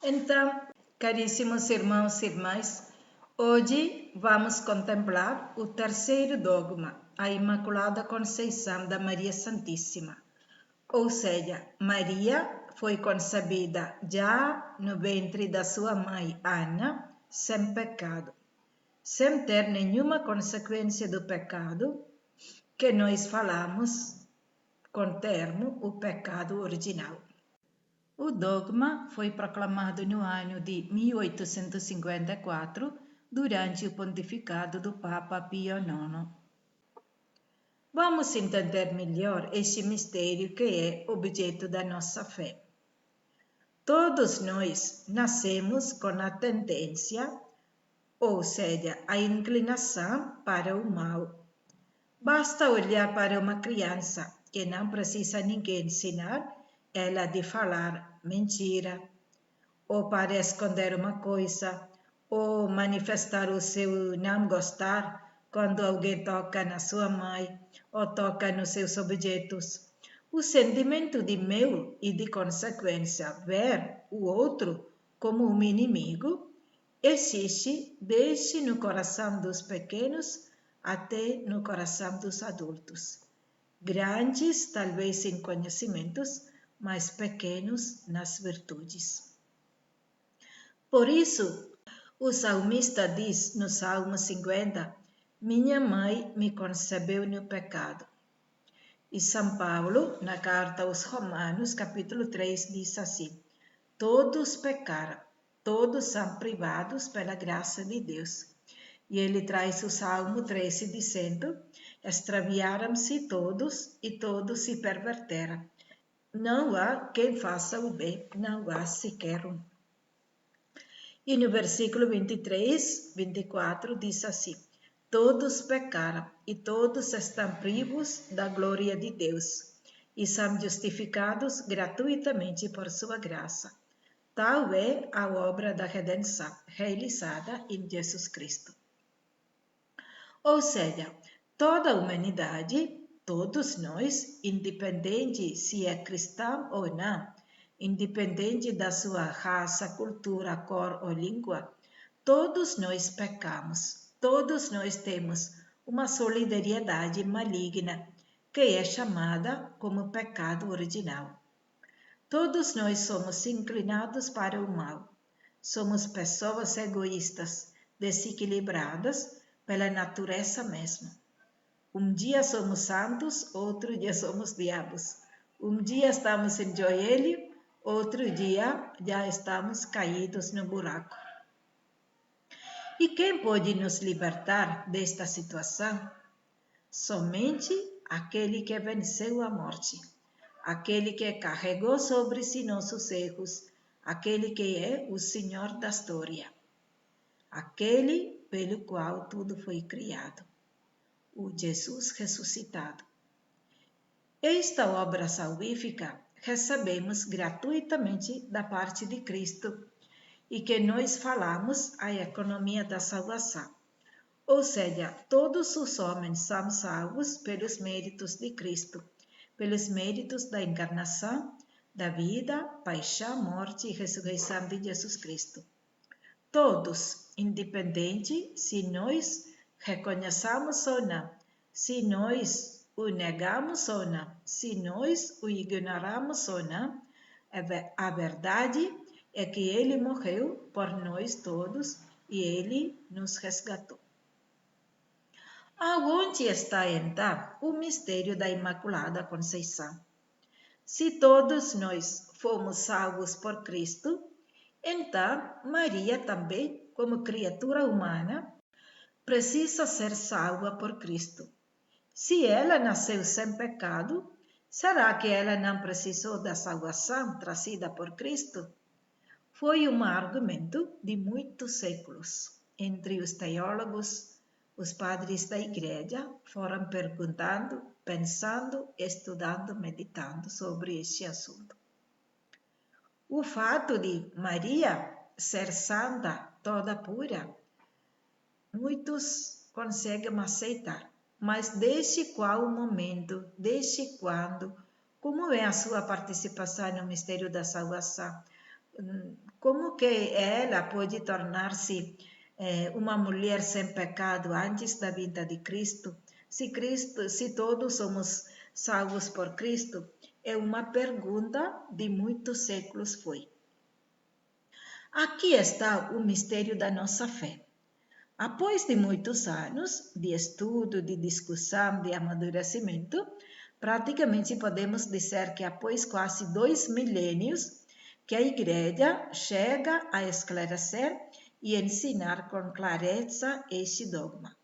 Então, caríssimos irmãos e irmãs, hoje vamos contemplar o terceiro dogma, a Imaculada Conceição da Maria Santíssima. Ou seja, Maria foi concebida já no ventre da sua mãe Ana, sem pecado, sem ter nenhuma consequência do pecado, que nós falamos com o termo o pecado original. O dogma foi proclamado no ano de 1854, durante o pontificado do Papa Pio IX. Vamos entender melhor este mistério que é objeto da nossa fé. Todos nós nascemos com a tendência, ou seja, a inclinação para o mal. Basta olhar para uma criança que não precisa ninguém ensinar ela de falar mentira, ou para esconder uma coisa, ou manifestar o seu não gostar quando alguém toca na sua mãe ou toca nos seus objetos. O sentimento de medo e de consequência, ver o outro como um inimigo, existe desde no coração dos pequenos até no coração dos adultos. Grandes, talvez em conhecimentos, mas pequenos nas virtudes. Por isso, o salmista diz no Salmo 50, minha mãe me concebeu no pecado. E São Paulo, na carta aos Romanos, capítulo 3, diz assim, todos pecaram, todos são privados pela graça de Deus. E ele traz o Salmo 13 dizendo, extraviaram-se todos e todos se perverteram. Não há quem faça o bem, não há sequer um. E no versículo 23, 24 diz assim, todos pecaram e todos estão privos da glória de Deus e são justificados gratuitamente por sua graça. Tal é a obra da redenção realizada em Jesus Cristo. Ou seja, toda a humanidade, todos nós, independente se é cristão ou não, independente da sua raça, cultura, cor ou língua, todos nós pecamos, todos nós temos uma solidariedade maligna, que é chamada como pecado original. Todos nós somos inclinados para o mal, somos pessoas egoístas, desequilibradas, pela natureza mesmo. Um dia somos santos, outro dia somos diabos. Um dia estamos em joelho, outro dia já estamos caídos no buraco. E quem pode nos libertar desta situação? Somente aquele que venceu a morte, aquele que carregou sobre si nossos erros, aquele que é o Senhor da história, aquele pelo qual tudo foi criado, o Jesus ressuscitado. Esta obra salvífica recebemos gratuitamente da parte de Cristo e que nós falamos a economia da salvação. Ou seja, todos os homens são salvos pelos méritos de Cristo, pelos méritos da encarnação, da vida, paixão, morte e ressurreição de Jesus Cristo. Todos, independente se nós reconheçamos ou não, se nós o negamos ou não, se nós o ignoramos ou não, a verdade é que ele morreu por nós todos e ele nos resgatou. Aonde está então o mistério da Imaculada Conceição? Se todos nós fomos salvos por Cristo, então Maria também, como criatura humana, precisa ser salva por Cristo. Se ela nasceu sem pecado, será que ela não precisou da salvação trazida por Cristo? Foi um argumento de muitos séculos. Entre os teólogos, os padres da igreja foram perguntando, pensando, estudando, meditando sobre este assunto. O fato de Maria ser santa, toda pura, muitos conseguem aceitar. Mas desde qual momento, desde quando, como é a sua participação no mistério da salvação? como que ela pode tornar-se uma mulher sem pecado antes da vinda de Cristo? Se todos somos salvos por Cristo, é uma pergunta de muitos séculos foi. Aqui está o mistério da nossa fé. Após de muitos anos de estudo, de discussão, de amadurecimento, praticamente podemos dizer que após quase 2 milênios, que a Igreja chega a esclarecer e ensinar com clareza este dogma.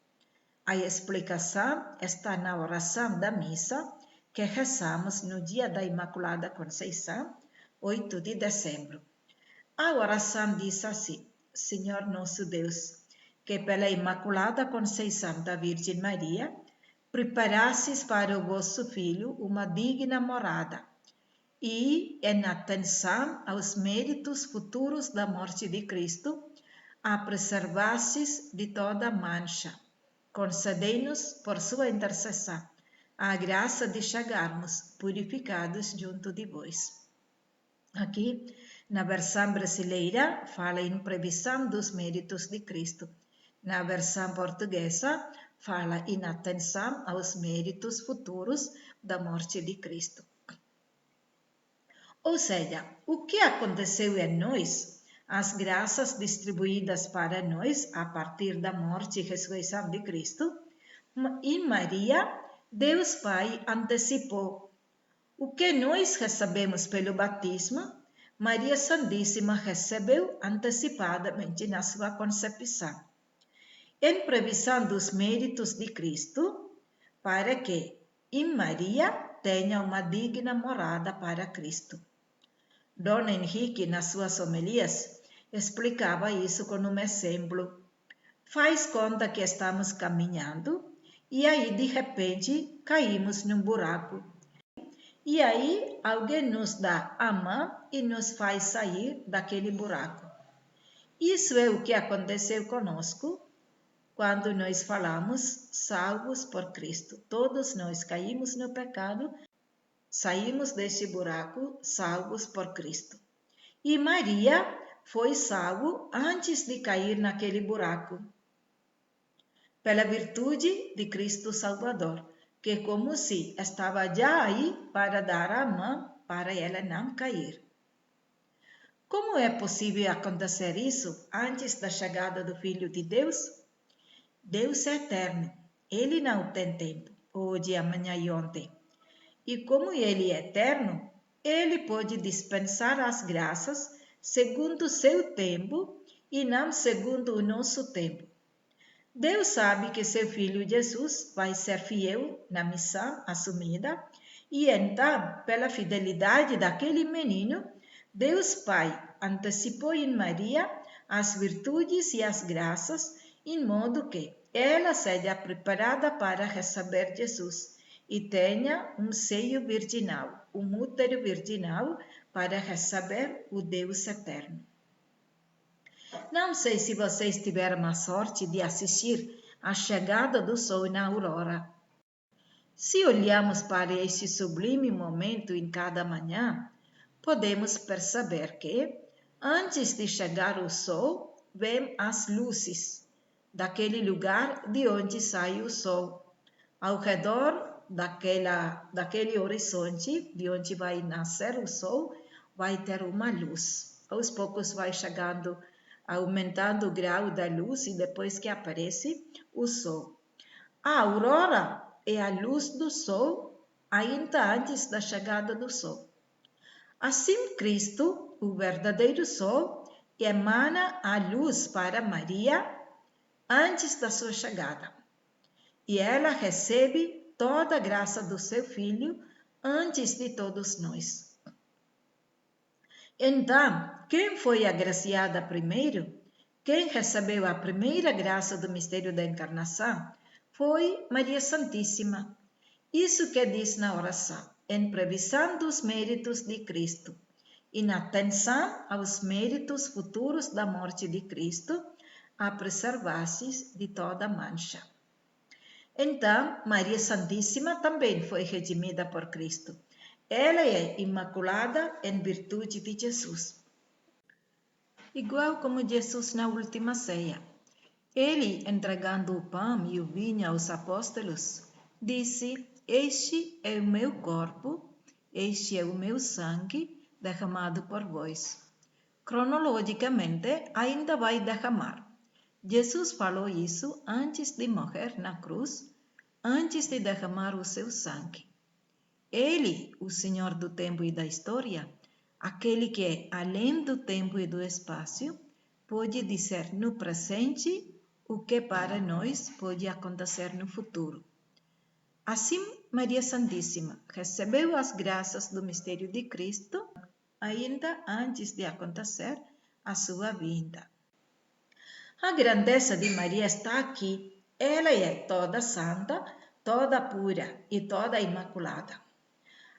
A explicação está na oração da missa que rezamos no dia da Imaculada Conceição, 8 de dezembro. A oração diz assim: Senhor nosso Deus, que pela Imaculada Conceição da Virgem Maria, preparasses para o vosso Filho uma digna morada e, em atenção aos méritos futuros da morte de Cristo, a preservasses de toda mancha. Concedei-nos, por sua intercessão, a graça de chegarmos purificados junto de vós. Aqui, na versão brasileira, fala em previsão dos méritos de Cristo. Na versão portuguesa, fala em atenção aos méritos futuros da morte de Cristo. Ou seja, o que aconteceu em nós, as graças distribuídas para nós a partir da morte e ressurreição de Cristo, em Maria, Deus Pai antecipou. O que nós recebemos pelo batismo, Maria Santíssima recebeu antecipadamente na sua concepção, em previsão dos méritos de Cristo, para que, em Maria, tenha uma digna morada para Cristo. Dom Henrique, nas suas homilias, explicava isso com um exemplo. Faz conta que estamos caminhando e aí, de repente, caímos num buraco. E aí, alguém nos dá a mão e nos faz sair daquele buraco. Isso é o que aconteceu conosco quando nós falamos salvos por Cristo. Todos nós caímos no pecado, saímos desse buraco salvos por Cristo. E Maria foi salvo antes de cair naquele buraco, pela virtude de Cristo Salvador, que como se estava já aí para dar a mão para ela não cair. Como é possível acontecer isso antes da chegada do Filho de Deus? Deus é eterno, Ele não tem tempo, hoje, amanhã e ontem. E como Ele é eterno, Ele pode dispensar as graças segundo o seu tempo e não segundo o nosso tempo. Deus sabe que seu Filho Jesus vai ser fiel na missão assumida e então, pela fidelidade daquele menino, Deus Pai antecipou em Maria as virtudes e as graças, em modo que ela seja preparada para receber Jesus e tenha um seio virginal, um útero virginal para receber o Deus eterno. Não sei se vocês tiveram a sorte de assistir à chegada do sol na aurora. Se olhamos para este sublime momento em cada manhã, podemos perceber que, antes de chegar o sol, vêm as luzes daquele lugar de onde sai o sol. Ao redor daquele horizonte, de onde vai nascer o sol, vai ter uma luz. Aos poucos vai chegando, aumentando o grau da luz e depois que aparece o sol. A aurora é a luz do sol ainda antes da chegada do sol. Assim, Cristo, o verdadeiro sol, emana a luz para Maria antes da sua chegada. E ela recebe toda a graça do seu Filho antes de todos nós. Então, quem foi agraciada primeiro, quem recebeu a primeira graça do mistério da encarnação, foi Maria Santíssima. Isso que diz na oração, em previsão dos méritos de Cristo, e na atenção aos méritos futuros da morte de Cristo, a preservasses de toda mancha. Então, Maria Santíssima também foi redimida por Cristo. Ela é imaculada em virtude de Jesus. igual como Jesus na última ceia. Ele, entregando o pão e o vinho aos apóstolos, disse: Este é o meu corpo, este é o meu sangue derramado por vós. Cronologicamente, ainda vai derramar. Jesus falou isso antes de morrer na cruz, antes de derramar o seu sangue. Ele, o Senhor do tempo e da história, aquele que é além do tempo e do espaço, pode dizer no presente o que para nós pode acontecer no futuro. Assim, Maria Santíssima recebeu as graças do mistério de Cristo ainda antes de acontecer a sua vinda. A grandeza de Maria está aqui. Ela é toda santa, toda pura e toda imaculada.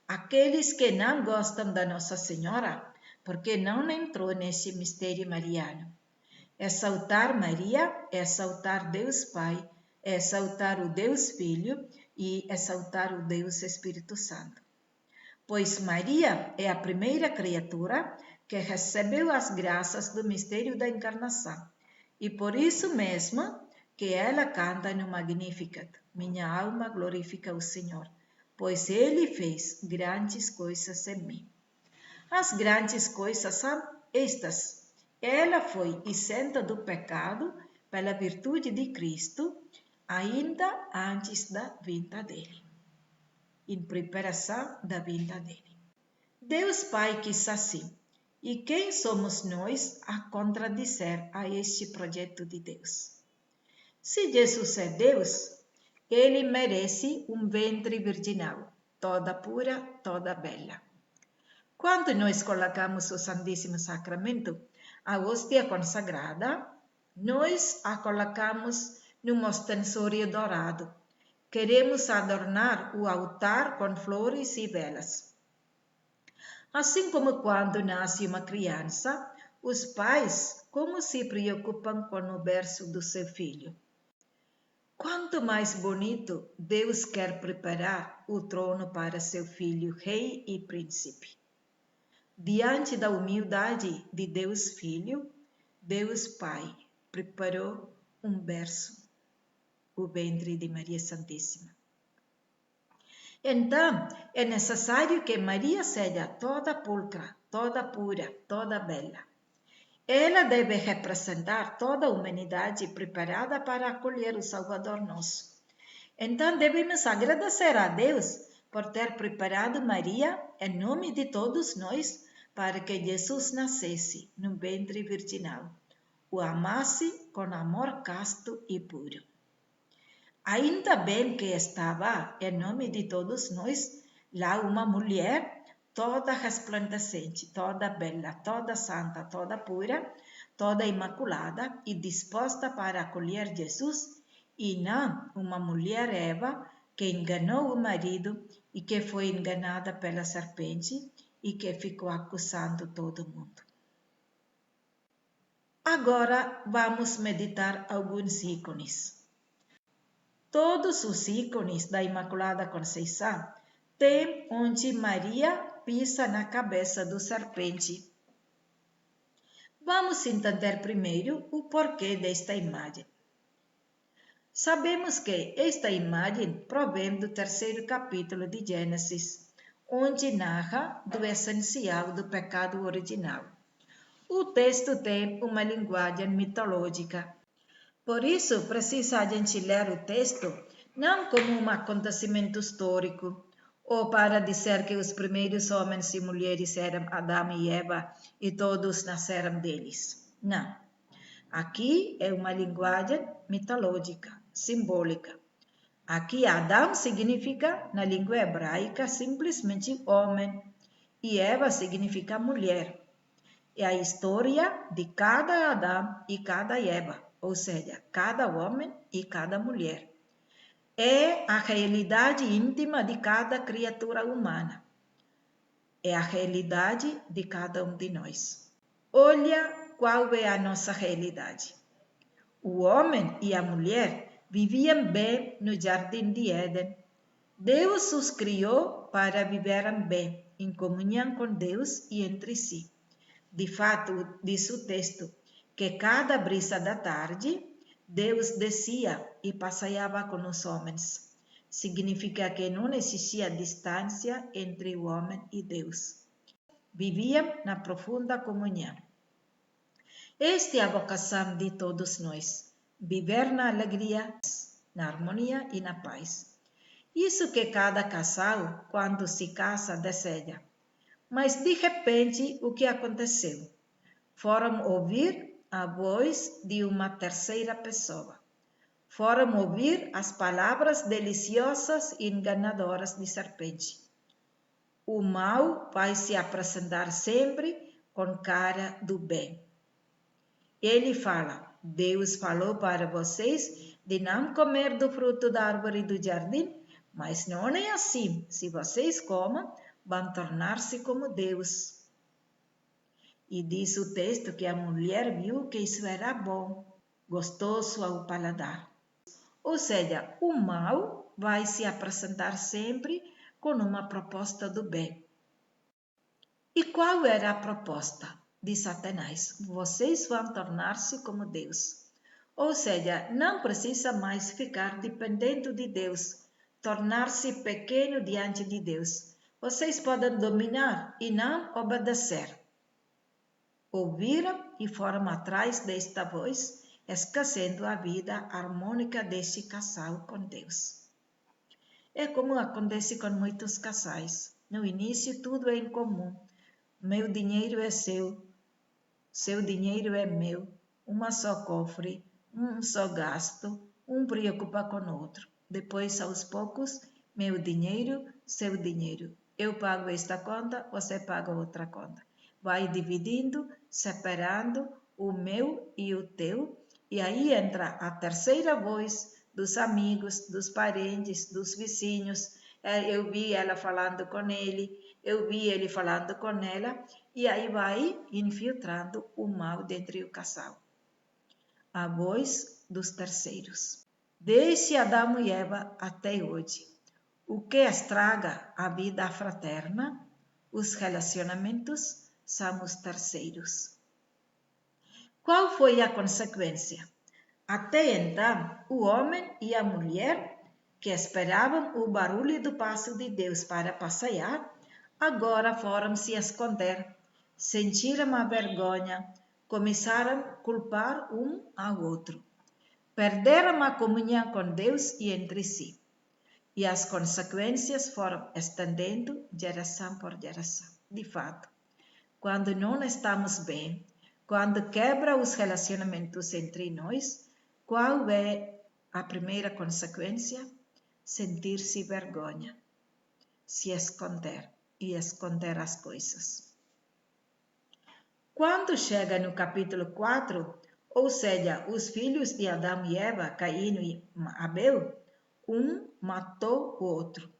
Aqueles que não gostam da Nossa Senhora, porque não entrou nesse mistério mariano. Exaltar Maria é exaltar Deus Pai, é exaltar o Deus Filho e exaltar o Deus Espírito Santo. Pois Maria é a primeira criatura que recebeu as graças do mistério da encarnação. E por isso mesmo que ela canta no Magnificat: Minha alma glorifica o Senhor, pois Ele fez grandes coisas em mim. As grandes coisas são estas. Ela foi isenta do pecado pela virtude de Cristo, ainda antes da vinda dele, em preparação da vinda dele. Deus Pai quis assim, e quem somos nós a contradizer a este projeto de Deus? Se Jesus é Deus, ele merece um ventre virginal, toda pura, toda bela. Quando nós colocamos o Santíssimo Sacramento, a hóstia consagrada, nós a colocamos num ostensório dourado. Queremos adornar o altar com flores e velas. Assim como quando nasce uma criança, os pais como se preocupam com o berço do seu filho. Quanto mais bonito Deus quer preparar o trono para seu filho, rei e príncipe. Diante da humildade de Deus Filho, Deus Pai preparou um berço, o ventre de Maria Santíssima. Então, é necessário que Maria seja toda pulcra, toda pura, toda bela. Ela deve representar toda a humanidade preparada para acolher o Salvador nosso. Então, devemos agradecer a Deus por ter preparado Maria em nome de todos nós para que Jesus nascesse no ventre virginal, o amasse com amor casto e puro. Ainda bem que estava, em nome de todos nós, lá uma mulher toda resplandecente, toda bela, toda santa, toda pura, toda imaculada e disposta para acolher Jesus, e não uma mulher Eva que enganou o marido e que foi enganada pela serpente e que ficou acusando todo mundo. Agora vamos meditar alguns ícones. Todos os ícones da Imaculada Conceição têm onde Maria pisa na cabeça do serpente. Vamos entender primeiro o porquê desta imagem. Sabemos que esta imagem provém do 3º capítulo de Gênesis, onde narra do essencial do pecado original. O texto tem uma linguagem mitológica. Por isso, precisa a gente ler o texto não como um acontecimento histórico, ou para dizer que os primeiros homens e mulheres eram Adão e Eva e todos nasceram deles. Não. Aqui é uma linguagem mitológica, simbólica. Aqui Adão significa, na língua hebraica, simplesmente homem, e Eva significa mulher. É a história de cada Adão e cada Eva, ou seja, cada homem e cada mulher. É a realidade íntima de cada criatura humana. É a realidade de cada um de nós. Olha qual é a nossa realidade. O homem e a mulher viviam bem no jardim de Éden. Deus os criou para viverem bem, em comunhão com Deus e entre si. De fato, diz o texto, que cada brisa da tarde, Deus descia e passeava com os homens. Significa que não existia distância entre o homem e Deus. Viviam na profunda comunhão. Esta é a vocação de todos nós, viver na alegria, na harmonia e na paz. Isso que cada casal, quando se casa, deseja. Mas, de repente, o que aconteceu? Foram ouvir a voz de uma terceira pessoa. Foram ouvir as palavras deliciosas e enganadoras de serpente. O mal vai se apresentar sempre com cara do bem. Ele fala, Deus falou para vocês de não comer do fruto da árvore do jardim, mas não é assim. Se vocês comem, vão tornar-se como Deus. E diz o texto que a mulher viu que isso era bom, gostoso ao paladar. Ou seja, o mal vai se apresentar sempre com uma proposta do bem. E qual era a proposta de Satanás? Vocês vão tornar-se como Deus. Ou seja, não precisa mais ficar dependendo de Deus, tornar-se pequeno diante de Deus. Vocês podem dominar e não obedecer. Ouviram e foram atrás desta voz, esquecendo a vida harmônica deste casal com Deus. É como acontece com muitos casais. No início, tudo é em comum. Meu dinheiro é seu dinheiro é meu, uma só cofre, um só gasto, um preocupa com o outro. Depois, aos poucos, meu dinheiro, seu dinheiro. Eu pago esta conta, você paga outra conta. Vai dividindo, separando o meu e o teu, e aí entra a terceira voz dos amigos, dos parentes, dos vizinhos. Eu vi ela falando com ele, eu vi ele falando com ela, e aí vai infiltrando o mal dentro do casal. A voz dos terceiros. Desde Adão e Eva até hoje, o que estraga a vida fraterna, os relacionamentos, são os terceiros. Qual foi a consequência? Até então, o homem e a mulher, que esperavam o barulho do passo de Deus para passear, agora foram se esconder, sentiram a vergonha, começaram a culpar um ao outro. Perderam a comunhão com Deus e entre si. E as consequências foram estendendo geração por geração. De fato, quando não estamos bem, quando quebra os relacionamentos entre nós, qual é a primeira consequência? Sentir-se vergonha, se esconder e esconder as coisas. Quando chega no capítulo 4, ou seja, os filhos de Adão e Eva, Caim e Abel, um matou o outro.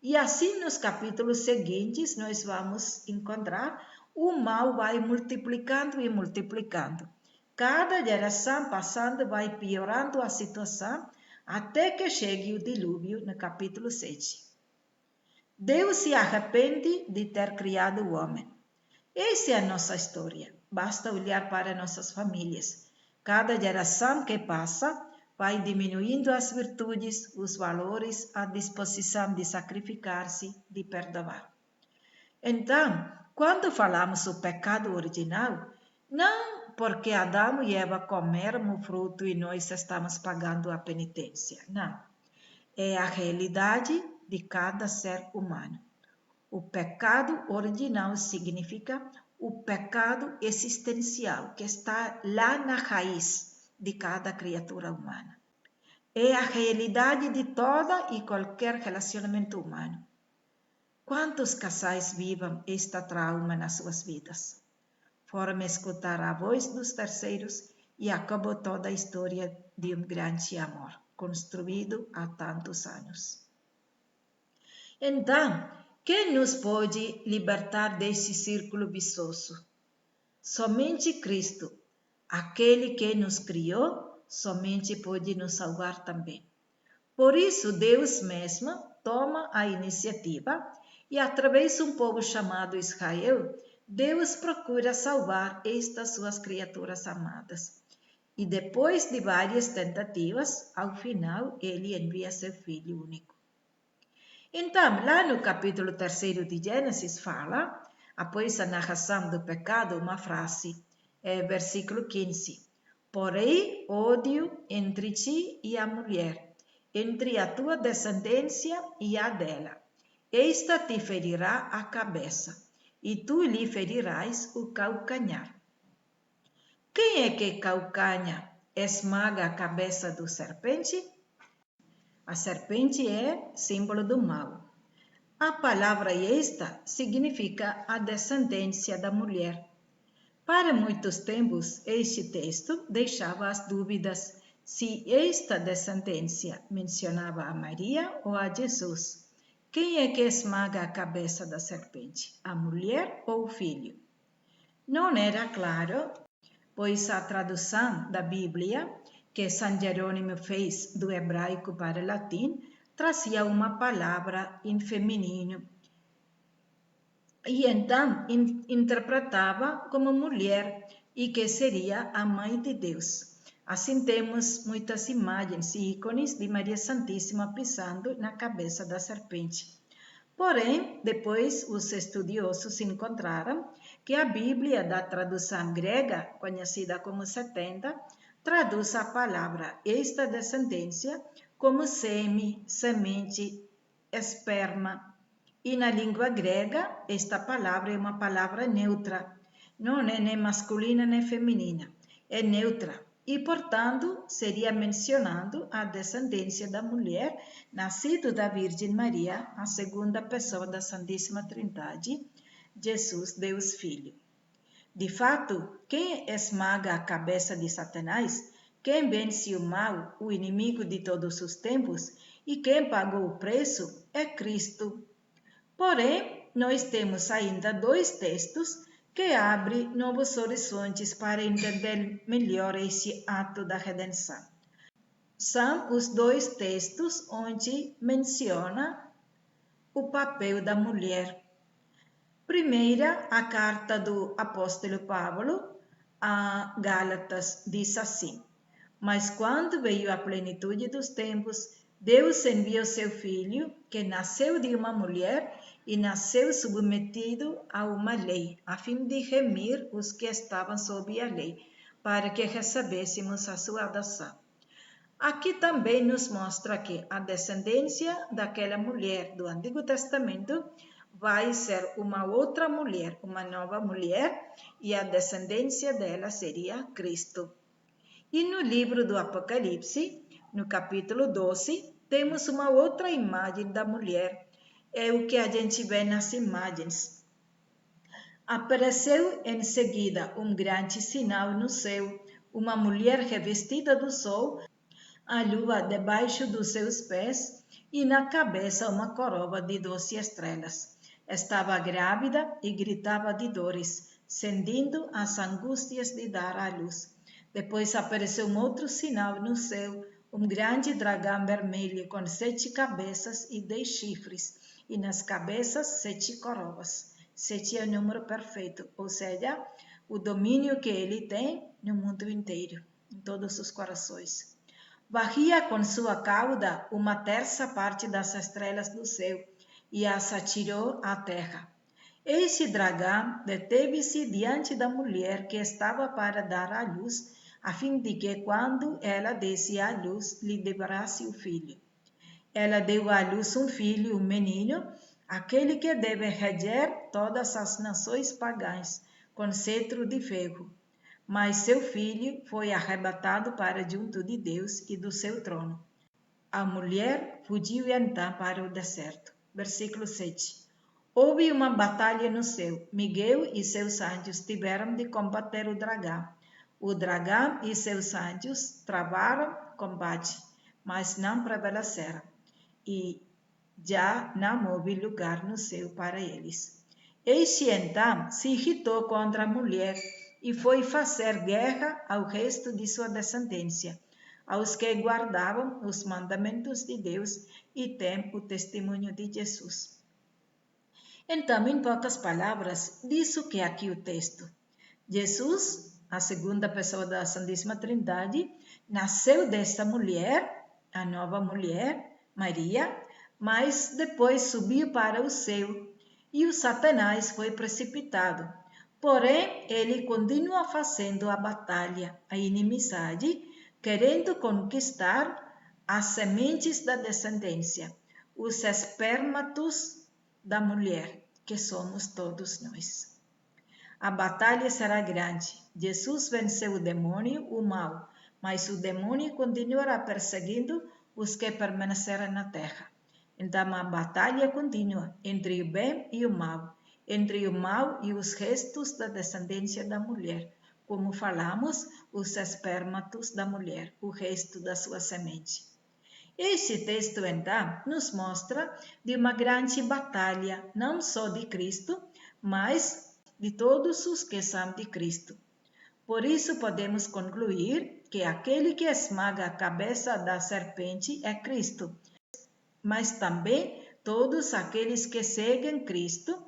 E assim nos capítulos seguintes nós vamos encontrar o mal vai multiplicando e multiplicando. Cada geração passando vai piorando a situação até que chegue o dilúvio no capítulo 7. Deus se arrepende de ter criado o homem. Essa é a nossa história. Basta olhar para nossas famílias. Cada geração que passa vai diminuindo as virtudes, os valores, a disposição de sacrificar-se, de perdoar. Então, quando falamos o pecado original, não porque Adão e Eva comeram o fruto e nós estamos pagando a penitência, não. É a realidade de cada ser humano. O pecado original significa o pecado existencial, que está lá na raiz de cada criatura humana. É a realidade de toda e qualquer relacionamento humano. Quantos casais vivem este trauma nas suas vidas? Foram escutar a voz dos terceiros e acabou toda a história de um grande amor, construído há tantos anos. Então, quem nos pode libertar desse círculo vicioso? Somente Cristo, aquele que nos criou, somente pode nos salvar também. Por isso, Deus mesmo toma a iniciativa e, através de um povo chamado Israel, Deus procura salvar estas suas criaturas amadas. E depois de várias tentativas, ao final, ele envia seu Filho único. Então, lá no capítulo 3 de Gênesis fala, após a narração do pecado, uma frase, versículo 15. Porém, ódio entre ti e a mulher, entre a tua descendência e a dela. Esta te ferirá a cabeça, e tu lhe ferirás o calcanhar. Quem é que calcanha esmaga a cabeça do serpente? A serpente é símbolo do mal. A palavra esta significa a descendência da mulher. Para muitos tempos, este texto deixava as dúvidas se esta descendência mencionava a Maria ou a Jesus. Quem é que esmaga a cabeça da serpente, a mulher ou o filho? Não era claro, pois a tradução da Bíblia que São Jerônimo fez do hebraico para o latim trazia uma palavra em feminino e então interpretava como mulher e que seria a mãe de Deus. Assim temos muitas imagens e ícones de Maria Santíssima pisando na cabeça da serpente. Porém, depois os estudiosos encontraram que a Bíblia da tradução grega, conhecida como 70, traduz a palavra esta descendência como seme, semente, esperma. E na língua grega, esta palavra é uma palavra neutra, não é nem masculina nem feminina, é neutra. E, portanto, seria mencionando a descendência da mulher, nascido da Virgem Maria, a segunda pessoa da Santíssima Trindade, Jesus, Deus Filho. De fato, quem esmaga a cabeça de Satanás, quem vence o mal, o inimigo de todos os tempos, e quem pagou o preço é Cristo. Porém, nós temos ainda dois textos que abrem novos horizontes para entender melhor esse ato da redenção. São os dois textos onde menciona o papel da mulher. Primeira, a carta do apóstolo Paulo a Gálatas diz assim: Mas quando veio a plenitude dos tempos, Deus enviou seu Filho, que nasceu de uma mulher e nasceu submetido a uma lei, a fim de remir os que estavam sob a lei, para que recebêssemos a sua adoção. Aqui também nos mostra que a descendência daquela mulher do Antigo Testamento vai ser uma outra mulher, uma nova mulher, e a descendência dela seria Cristo. E no livro do Apocalipse, no capítulo 12, temos uma outra imagem da mulher. É o que a gente vê nas imagens. Apareceu em seguida um grande sinal no céu, uma mulher revestida do sol, a lua debaixo dos seus pés e na cabeça uma coroa de 12 estrelas. Estava grávida e gritava de dores, sentindo as angústias de dar à luz. Depois apareceu um outro sinal no céu, um grande dragão vermelho com 7 cabeças e 10 chifres, e nas cabeças 7 coroas. 7 é o número perfeito, ou seja, o domínio que ele tem no mundo inteiro, em todos os corações. Varria com sua cauda uma terça parte das estrelas do céu e as atirou à terra. Este dragão deteve-se diante da mulher que estava para dar à luz, a fim de que, quando ela desse à luz, lhe deverasse o filho. Ela deu à luz um filho, um menino, aquele que deve reger todas as nações pagãs, com cetro de ferro. Mas seu filho foi arrebatado para junto de Deus e do seu trono. A mulher fugiu então para o deserto. Versículo 7. Houve uma batalha no céu. Miguel e seus anjos tiveram de combater o dragão. O dragão e seus anjos travaram combate, mas não prevaleceram. E já não houve lugar no céu para eles. Este então se irritou contra a mulher e foi fazer guerra ao resto de sua descendência, aos que guardavam os mandamentos de Deus e têm o testemunho de Jesus. Então, em poucas palavras, diz o que é aqui o texto. Jesus, a segunda pessoa da Santíssima Trindade, nasceu desta mulher, a nova mulher, Maria, mas depois subiu para o céu e o Satanás foi precipitado. Porém, ele continua fazendo a batalha, a inimizade, querendo conquistar as sementes da descendência, os espermatos da mulher, que somos todos nós. A batalha será grande. Jesus venceu o demônio, o mal, mas o demônio continuará perseguindo os que permanecerem na terra. Então a batalha continua entre o bem e o mal, entre o mal e os restos da descendência da mulher. Como falamos, os espermatos da mulher, o resto da sua semente. Este texto, então, nos mostra de uma grande batalha, não só de Cristo, mas de todos os que são de Cristo. Por isso, podemos concluir que aquele que esmaga a cabeça da serpente é Cristo, mas também todos aqueles que seguem Cristo,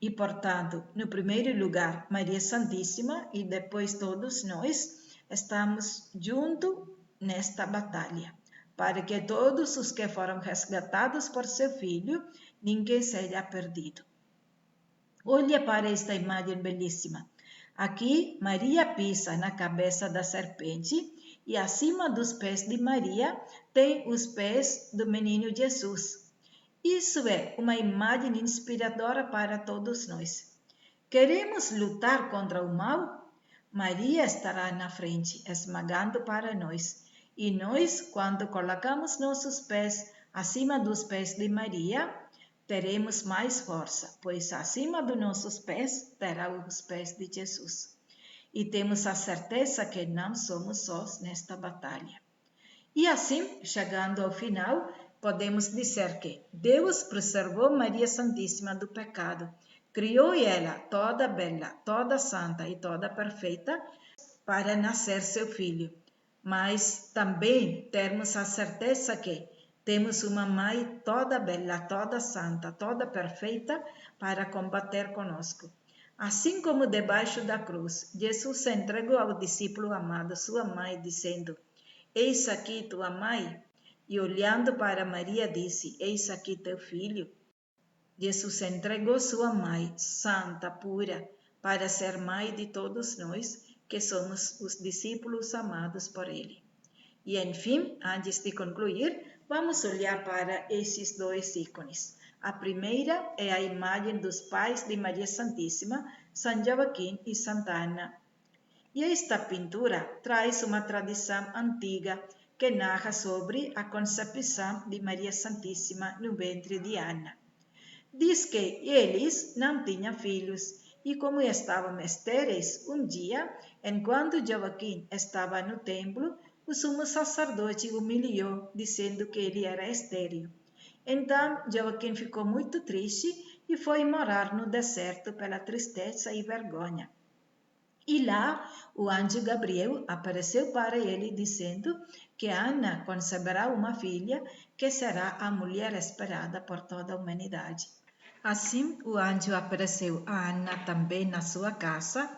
e, portanto, no primeiro lugar, Maria Santíssima, e depois todos nós, estamos juntos nesta batalha, para que todos os que foram resgatados por seu Filho, ninguém seja perdido. Olha para esta imagem belíssima. Aqui, Maria pisa na cabeça da serpente e acima dos pés de Maria tem os pés do menino Jesus. Isso é uma imagem inspiradora para todos nós. Queremos lutar contra o mal? Maria estará na frente, esmagando para nós. E nós, quando colocamos nossos pés acima dos pés de Maria, teremos mais força, pois acima dos nossos pés terá os pés de Jesus. E temos a certeza que não somos sós nesta batalha. E assim, chegando ao final, podemos dizer que Deus preservou Maria Santíssima do pecado, criou ela toda bela, toda santa e toda perfeita para nascer seu filho. Mas também temos a certeza que temos uma mãe toda bela, toda santa, toda perfeita para combater conosco. Assim como debaixo da cruz, Jesus se entregou ao discípulo amado, sua mãe, dizendo: Eis aqui tua mãe. E olhando para Maria, disse: Eis aqui teu filho. Jesus entregou sua mãe, santa, pura, para ser mãe de todos nós, que somos os discípulos amados por ele. E, enfim, antes de concluir, vamos olhar para esses dois ícones. A primeira é a imagem dos pais de Maria Santíssima, São Joaquim e Santa Ana. E esta pintura traz uma tradição antiga que narra sobre a concepção de Maria Santíssima no ventre de Ana. Diz que eles não tinham filhos e, como estavam estéreis, um dia, enquanto Joaquim estava no templo, o sumo sacerdote o humilhou, dizendo que ele era estéril. Então, Joaquim ficou muito triste e foi morar no deserto pela tristeza e vergonha. E lá, o anjo Gabriel apareceu para ele, dizendo que Ana conceberá uma filha que será a mulher esperada por toda a humanidade. Assim, o anjo apareceu a Ana também na sua casa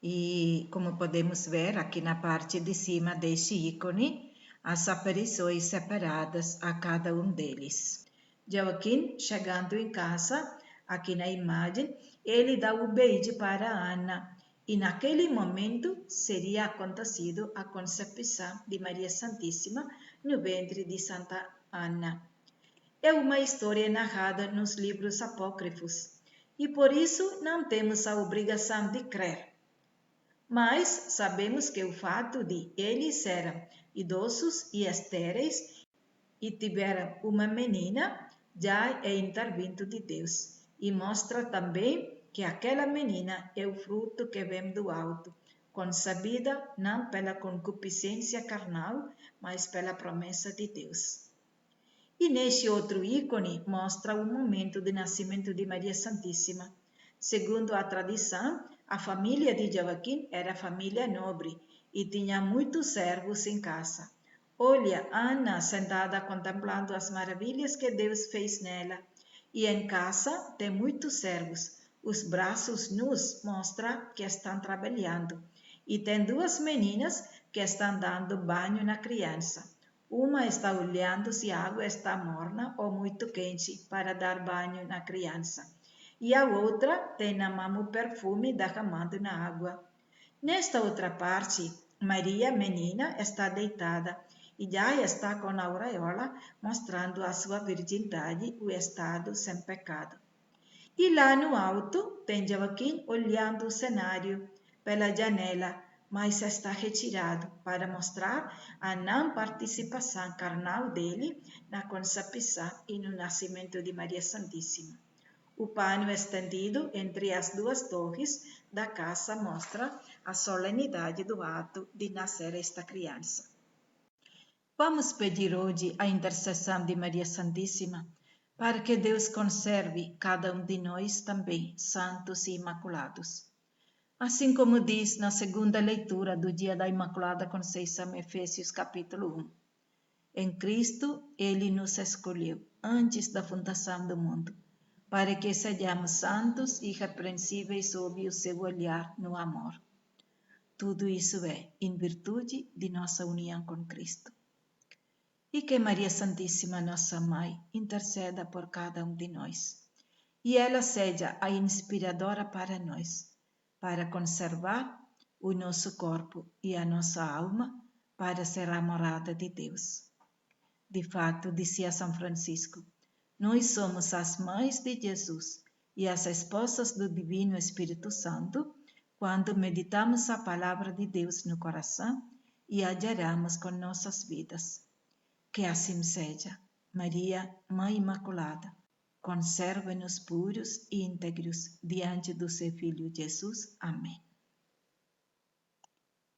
e, como podemos ver aqui na parte de cima deste ícone, as aparições separadas a cada um deles. Joaquim, chegando em casa, aqui na imagem, ele dá o beijo para Ana e naquele momento seria acontecido a concepção de Maria Santíssima no ventre de Santa Ana. É uma história narrada nos livros apócrifos e por isso não temos a obrigação de crer. Mas sabemos que o fato de eles serem idosos e estéreis e tiveram uma menina já é intervento de Deus e mostra também que aquela menina é o fruto que vem do alto, concebida não pela concupiscência carnal, mas pela promessa de Deus. E neste outro ícone mostra o momento de nascimento de Maria Santíssima. Segundo a tradição, a família de Joaquim era família nobre e tinha muitos servos em casa. Olha Ana sentada contemplando as maravilhas que Deus fez nela E em casa tem muitos servos. Os braços nus mostram que estão trabalhando. E tem duas meninas que estão dando banho na criança. Uma está olhando se a água está morna ou muito quente para dar banho na criança. E a outra tem na mão o perfume derramado na água. Nesta outra parte, Maria, menina, está deitada e já está com a auréola, mostrando a sua virgindade, o estado sem pecado. E lá no alto tem Joaquim olhando o cenário pela janela, mas está retirado para mostrar a não participação carnal dele na concepção e no nascimento de Maria Santíssima. O pano estendido entre as duas torres da casa mostra a solenidade do ato de nascer esta criança. Vamos pedir hoje a intercessão de Maria Santíssima para que Deus conserve cada um de nós também santos e imaculados. Assim como diz na segunda leitura do dia da Imaculada Conceição, Efésios capítulo 1. Em Cristo, Ele nos escolheu antes da fundação do mundo, para que sejamos santos e irrepreensíveis sob o seu olhar no amor. Tudo isso é em virtude de nossa união com Cristo. E que Maria Santíssima, nossa Mãe, interceda por cada um de nós. E ela seja a inspiradora para nós, para conservar o nosso corpo e a nossa alma para ser a morada de Deus. De fato, dizia São Francisco, nós somos as mães de Jesus e as esposas do Divino Espírito Santo quando meditamos a palavra de Deus no coração e a geramos com nossas vidas. Que assim seja. Maria, Mãe Imaculada, conserve-nos puros e íntegros diante do seu Filho Jesus. Amém.